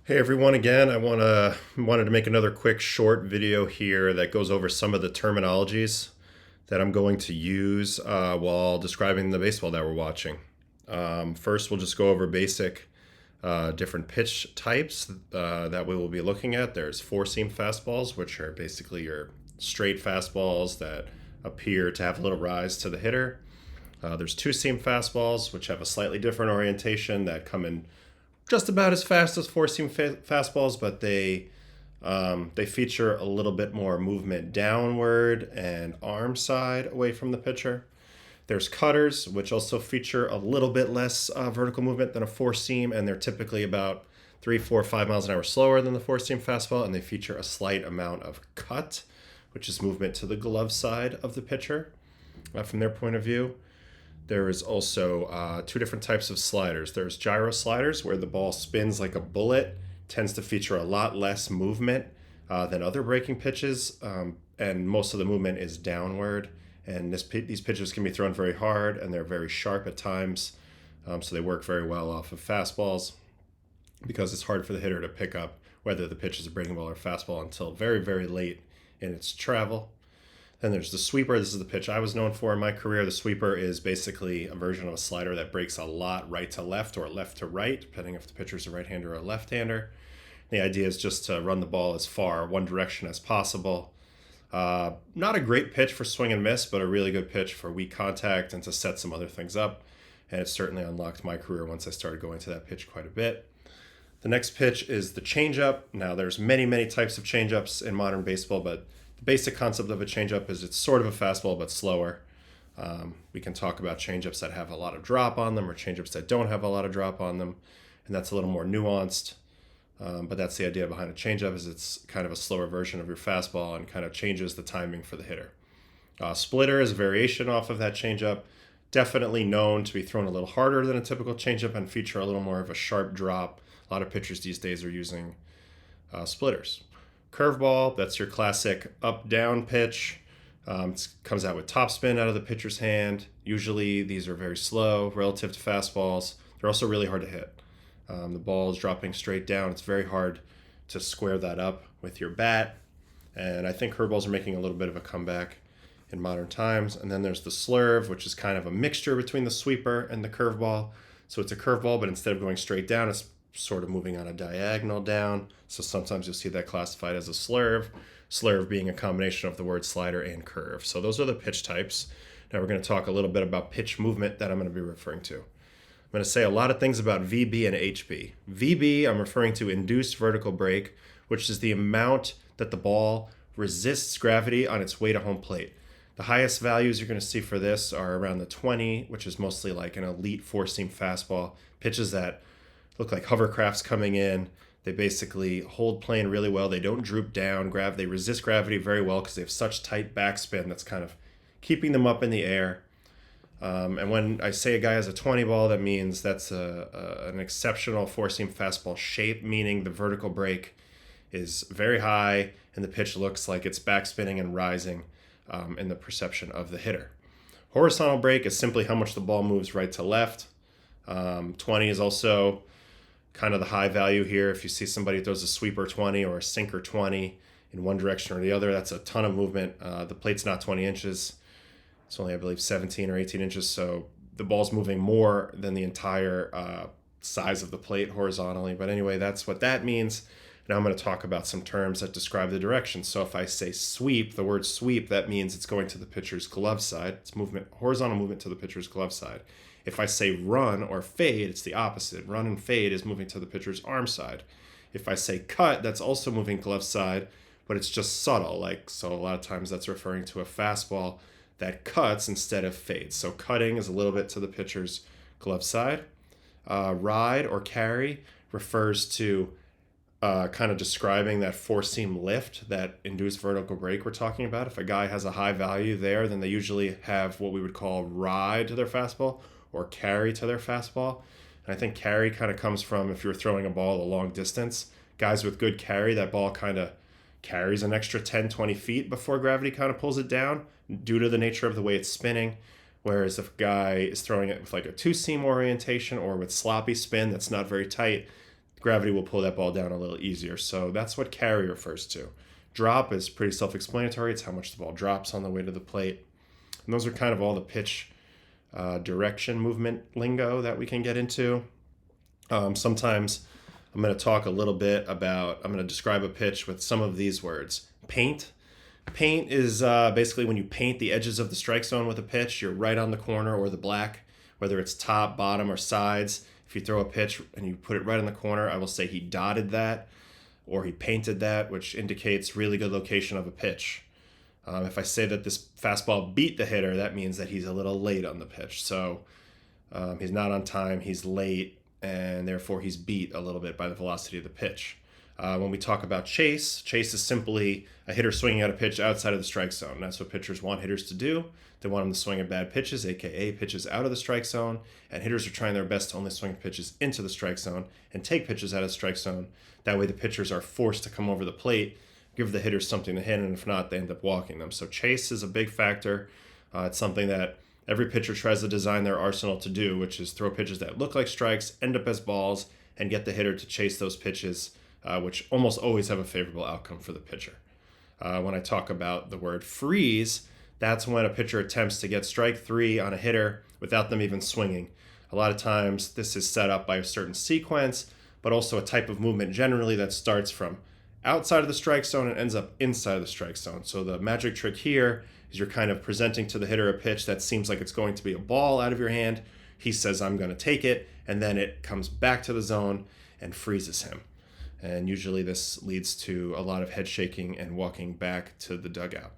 Hey everyone, again, wanted to make another quick short video here that goes over some of the terminologies that I'm going to use while describing the baseball that we're watching. First, we'll just go over basic different pitch types that we will be looking at. There's four-seam fastballs, which are basically your straight fastballs that appear to have a little rise to the hitter. There's two-seam fastballs, which have a slightly different orientation that come in just about as fast as four-seam fastballs, but they feature a little bit more movement downward and arm side away from the pitcher. There's cutters, which also feature a little bit less vertical movement than a four-seam, and they're typically about 3, 4, 5 miles an hour slower than the four-seam fastball, and they feature a slight amount of cut, which is movement to the glove side of the pitcher from their point of view. There is also two different types of sliders. There's gyro sliders, where the ball spins like a bullet, tends to feature a lot less movement than other breaking pitches, and most of the movement is downward. And these pitches can be thrown very hard, and they're very sharp at times, so they work very well off of fastballs because it's hard for the hitter to pick up whether the pitch is a breaking ball or fastball until very, very late in its travel. Then there's the sweeper. This is the pitch I was known for in my career. The sweeper is basically a version of a slider that breaks a lot right to left or left to right, depending if the pitcher's a right-hander or a left-hander. The idea is just to run the ball as far one direction as possible. Not a great pitch for swing and miss, but a really good pitch for weak contact and to set some other things up. And it certainly unlocked my career once I started going to that pitch quite a bit. The next pitch is the changeup. Now, there's many, many types of changeups in modern baseball, but the basic concept of a changeup is it's sort of a fastball but slower. We can talk about changeups that have a lot of drop on them or changeups that don't have a lot of drop on them, and that's a little more nuanced. But that's the idea behind a changeup, is it's kind of a slower version of your fastball and kind of changes the timing for the hitter. Splitter is a variation off of that changeup, definitely known to be thrown a little harder than a typical changeup and feature a little more of a sharp drop. A lot of pitchers these days are using splitters. Curveball, that's your classic up-down pitch. It comes out with topspin out of the pitcher's hand. Usually these are very slow relative to fastballs. They're also really hard to hit. The ball is dropping straight down. It's very hard to square that up with your bat. And I think curveballs are making a little bit of a comeback in modern times. And then there's the slurve, which is kind of a mixture between the sweeper and the curveball. So it's a curveball, but instead of going straight down, it's sort of moving on a diagonal down. So sometimes you'll see that classified as a slurve. Slurve being a combination of the word slider and curve. So those are the pitch types. Now we're going to talk a little bit about pitch movement that I'm going to be referring to. I'm going to say a lot of things about VB and HB. VB, I'm referring to induced vertical break, which is the amount that the ball resists gravity on its way to home plate. The highest values you're going to see for this are around the 20, which is mostly like an elite four-seam fastball. Pitches that look like hovercrafts coming in. They basically hold plane really well. They don't droop down. They resist gravity very well because they have such tight backspin that's kind of keeping them up in the air. And when I say a guy has a 20 ball, that means that's an exceptional four-seam fastball shape, meaning the vertical break is very high and the pitch looks like it's backspinning and rising in the perception of the hitter. Horizontal break is simply how much the ball moves right to left. 20 is also kind of the high value here. If you see somebody who throws a sweeper 20 or a sinker 20 in one direction or the other, that's a ton of movement. The plate's not 20 inches. It's only, I believe, 17 or 18 inches, so the ball's moving more than the entire size of the plate horizontally. But anyway, that's what that means. Now I'm going to talk about some terms that describe the direction. So if I say sweep, the word sweep, that means it's going to the pitcher's glove side. It's movement, horizontal movement to the pitcher's glove side. If I say run or fade, it's the opposite. Run and fade is moving to the pitcher's arm side. If I say cut, that's also moving glove side, but it's just subtle. So a lot of times that's referring to a fastball that cuts instead of fades. So cutting is a little bit to the pitcher's glove side. Ride or carry refers to kind of describing that four-seam lift, that induced vertical break we're talking about. If a guy has a high value there, then they usually have what we would call ride to their fastball or carry to their fastball. And I think carry kind of comes from if you're throwing a ball a long distance. Guys with good carry, that ball kind of carries an extra 10, 20 feet before gravity kind of pulls it down due to the nature of the way it's spinning. Whereas if a guy is throwing it with like a two-seam orientation or with sloppy spin that's not very tight, gravity will pull that ball down a little easier. So that's what carry refers to. Drop is pretty self-explanatory. It's how much the ball drops on the way to the plate. And those are kind of all the pitch direction movement lingo that we can get into. Sometimes I'm going to talk a little bit about, I'm going to describe a pitch with some of these words. Paint. Paint is basically when you paint the edges of the strike zone with a pitch, you're right on the corner or the black, whether it's top, bottom, or sides. If you throw a pitch and you put it right in the corner, I will say he dotted that or he painted that, which indicates really good location of a pitch. If I say that this fastball beat the hitter, that means that he's a little late on the pitch. So he's not on time, he's late, and therefore he's beat a little bit by the velocity of the pitch. When we talk about chase is simply a hitter swinging at a pitch outside of the strike zone. That's what pitchers want hitters to do. They want them to swing at bad pitches, aka pitches out of the strike zone, and hitters are trying their best to only swing pitches into the strike zone and take pitches out of the strike zone. That way the pitchers are forced to come over the plate, give the hitters something to hit, and if not, they end up walking them. So chase is a big factor. It's something that every pitcher tries to design their arsenal to do, which is throw pitches that look like strikes, end up as balls, and get the hitter to chase those pitches, which almost always have a favorable outcome for the pitcher. When I talk about the word freeze, that's when a pitcher attempts to get strike three on a hitter without them even swinging. A lot of times this is set up by a certain sequence, but also a type of movement generally that starts from outside of the strike zone and ends up inside of the strike zone. So the magic trick here is you're kind of presenting to the hitter a pitch that seems like it's going to be a ball out of your hand. He says, I'm going to take it, and then it comes back to the zone and freezes him. And usually this leads to a lot of head shaking and walking back to the dugout.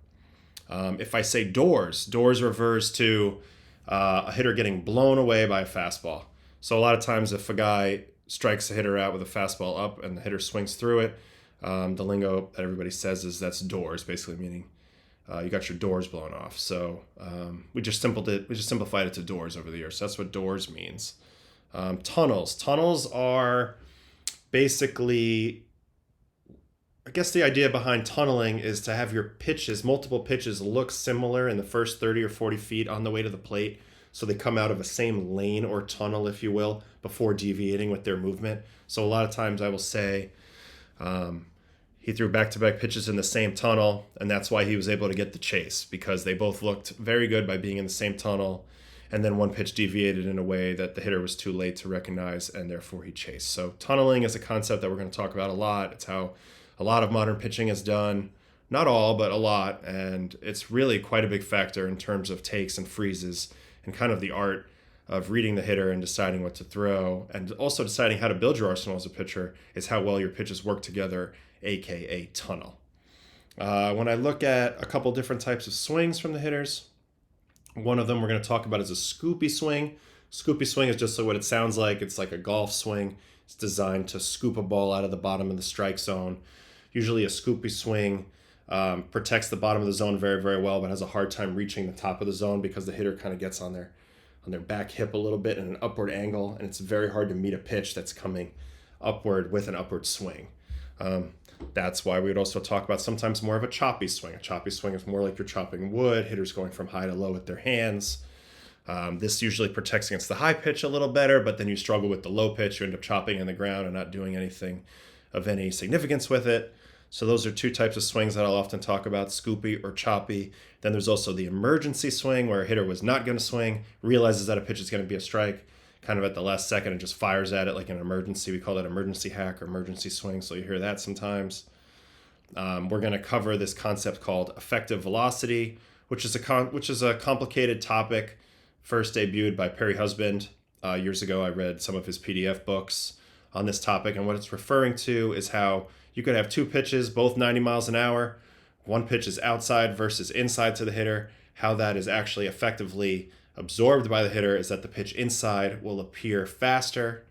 If I say doors refers to a hitter getting blown away by a fastball. So a lot of times if a guy strikes a hitter out with a fastball up and the hitter swings through it, the lingo that everybody says is that's doors, basically meaning you got your doors blown off. So we just simplified it to doors over the years. So that's what doors means. Tunnels are basically, I guess the idea behind tunneling is to have your multiple pitches look similar in the first 30 or 40 feet on the way to the plate. So they come out of the same lane or tunnel, if you will, before deviating with their movement. So a lot of times I will say he threw back-to-back pitches in the same tunnel, and that's why he was able to get the chase, because they both looked very good by being in the same tunnel, and then one pitch deviated in a way that the hitter was too late to recognize, and therefore he chased. So tunneling is a concept that we're going to talk about a lot. It's how a lot of modern pitching is done. Not all, but a lot, and it's really quite a big factor in terms of takes and freezes and kind of the art of reading the hitter and deciding what to throw, and also deciding how to build your arsenal as a pitcher is how well your pitches work together, aka tunnel. When I look at a couple different types of swings from the hitters, one of them we're going to talk about is a Scoopy swing. Scoopy swing is just what it sounds like. It's like a golf swing. It's designed to scoop a ball out of the bottom of the strike zone. Usually a Scoopy swing protects the bottom of the zone very, very well, but has a hard time reaching the top of the zone because the hitter kind of gets on their back hip a little bit in an upward angle, and it's very hard to meet a pitch that's coming upward with an upward swing. That's why we would also talk about sometimes more of a choppy swing. A choppy swing is more like you're chopping wood, hitters going from high to low with their hands. This usually protects against the high pitch a little better, but then you struggle with the low pitch. You end up chopping in the ground and not doing anything of any significance with it. So those are two types of swings that I'll often talk about, Scoopy or choppy. Then there's also the emergency swing, where a hitter was not going to swing, realizes that a pitch is going to be a strike, kind of at the last second, and just fires at it like an emergency. We call that emergency hack or emergency swing, so you hear that sometimes. We're going to cover this concept called effective velocity, which is a complicated topic, first debuted by Perry Husband. Years ago, I read some of his PDF books on this topic, and what it's referring to is how you could have two pitches, both 90 miles an hour. One pitch is outside versus inside to the hitter. How that is actually effectively absorbed by the hitter is that the pitch inside will appear faster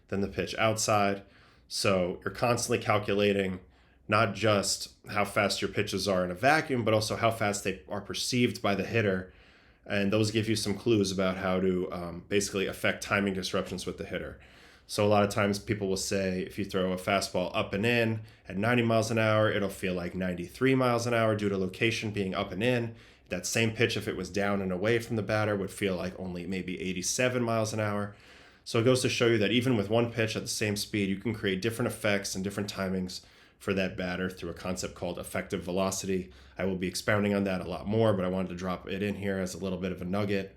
than the pitch outside. So you're constantly calculating not just how fast your pitches are in a vacuum, but also how fast they are perceived by the hitter. And those give you some clues about how to basically affect timing disruptions with the hitter. So a lot of times people will say if you throw a fastball up and in at 90 miles an hour, it'll feel like 93 miles an hour due to location being up and in. That same pitch, if it was down and away from the batter, would feel like only maybe 87 miles an hour. So it goes to show you that even with one pitch at the same speed, you can create different effects and different timings for that batter through a concept called effective velocity. I will be expounding on that a lot more, but I wanted to drop it in here as a little bit of a nugget,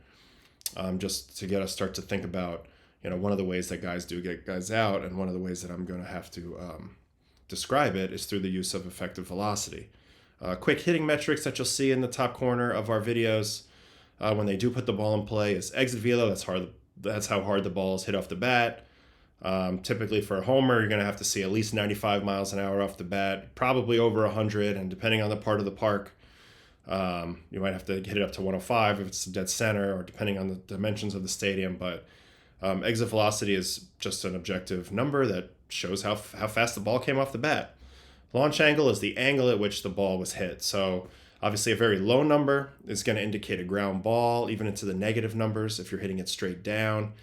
just to get us start to think about, one of the ways that guys do get guys out, and one of the ways that I'm going to have to describe it is through the use of effective velocity. Quick hitting metrics that you'll see in the top corner of our videos when they do put the ball in play is exit velo. That's how hard the ball is hit off the bat. Typically for a homer, you're going to have to see at least 95 miles an hour off the bat, probably over 100, and depending on the part of the park, you might have to hit it up to 105 if it's dead center, or depending on the dimensions of the stadium. But exit velocity is just an objective number that shows how fast the ball came off the bat. Launch angle is the angle at which the ball was hit. So obviously a very low number is going to indicate a ground ball, even into the negative numbers if you're hitting it straight down.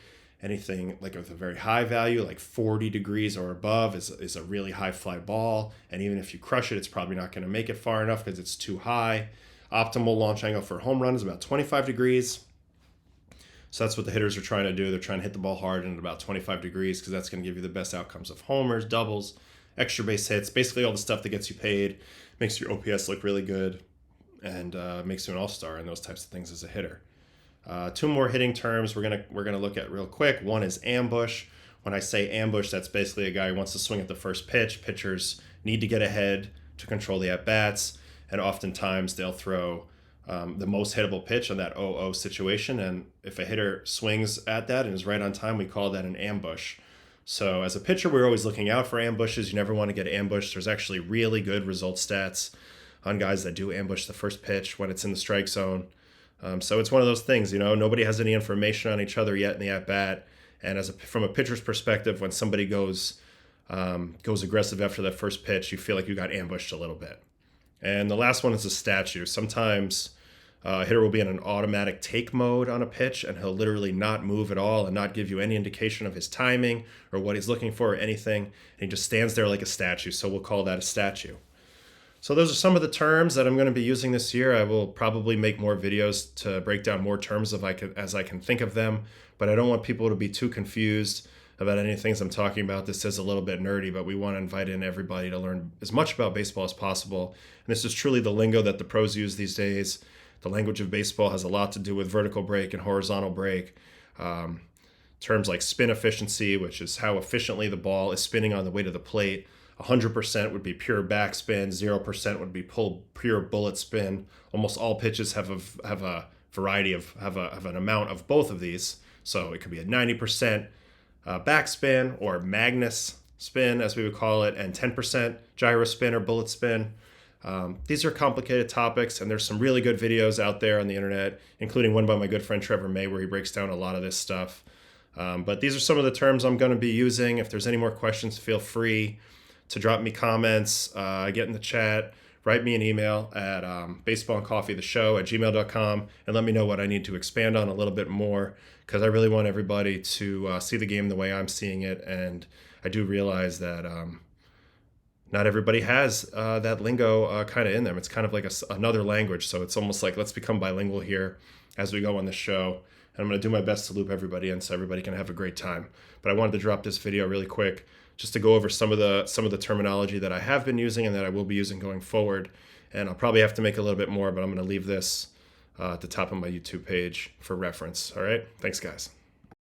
Anything like with a very high value, like 40 degrees or above, is a really high fly ball. And even if you crush it, it's probably not going to make it far enough because it's too high. Optimal launch angle for a home run is about 25 degrees. So that's what the hitters are trying to do. They're trying to hit the ball hard and at about 25 degrees because that's going to give you the best outcomes of homers, doubles, extra base hits, basically all the stuff that gets you paid, makes your OPS look really good, and makes you an all-star and those types of things as a hitter. Two more hitting terms we're gonna look at real quick. One is ambush. When I say ambush, that's basically a guy who wants to swing at the first pitch. Pitchers need to get ahead to control the at-bats, and oftentimes they'll throw the most hittable pitch on that 0-0 situation. And if a hitter swings at that and is right on time, we call that an ambush. So as a pitcher, we're always looking out for ambushes. You never want to get ambushed. There's actually really good result stats on guys that do ambush the first pitch when it's in the strike zone. So it's one of those things, nobody has any information on each other yet in the at-bat. And from a pitcher's perspective, when somebody goes aggressive after that first pitch, you feel like you got ambushed a little bit. And the last one is a statue. Sometimes a hitter will be in an automatic take mode on a pitch, and he'll literally not move at all and not give you any indication of his timing or what he's looking for or anything. And he just stands there like a statue. So we'll call that a statue. So those are some of the terms that I'm going to be using this year. I will probably make more videos to break down more terms as I can think of them, but I don't want people to be too confused about any things I'm talking about. This is a little bit nerdy, but we want to invite in everybody to learn as much about baseball as possible. And this is truly the lingo that the pros use these days. The language of baseball has a lot to do with vertical break and horizontal break. Terms like spin efficiency, which is how efficiently the ball is spinning on the way to the plate. 100% would be pure backspin, 0% would be pure bullet spin. Almost all pitches have a variety of an amount of both of these. So it could be a 90% backspin or Magnus spin, as we would call it, and 10% gyro spin or bullet spin. These are complicated topics, and there's some really good videos out there on the internet, including one by my good friend Trevor May, where he breaks down a lot of this stuff. But these are some of the terms I'm going to be using. If there's any more questions, feel free to drop me comments, get in the chat, write me an email at baseballandcoffeetheshow@gmail.com, and let me know what I need to expand on a little bit more, because I really want everybody to see the game the way I'm seeing it. And I do realize that not everybody has that lingo kind of in them. It's kind of like another language, so it's almost like let's become bilingual here as we go on the show. And I'm going to do my best to loop everybody in so everybody can have a great time. But I wanted to drop this video really quick just to go over some of the terminology that I have been using and that I will be using going forward. And I'll probably have to make a little bit more, but I'm going to leave this at the top of my YouTube page for reference. All right? Thanks, guys.